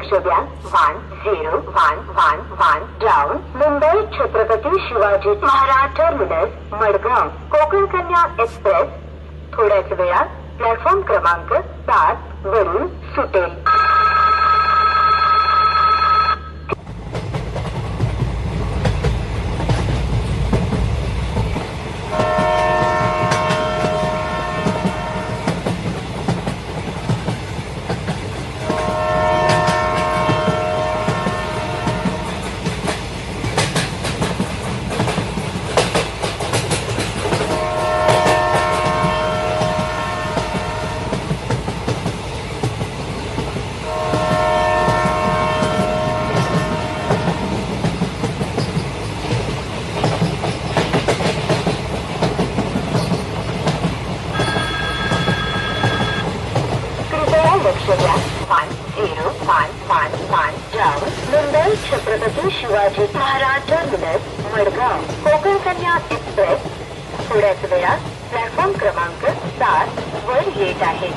लक्ष द्या. 10111 down. Mumbai Chhatrapati Shivaji Maharaj terminus Madgaon Konkan Kanya express थोड्याच वेळात प्लॅटफॉर्म क्रमांक 7 वरून सुटेल. लक्ष द्या. 10111 down. Mumbai Chhatrapati Shivaji Maharaj terminus Madgaon Konkan Kanya express थोड्याच वेळात प्लॅटफॉर्म क्रमांक 7 वर येत आहे.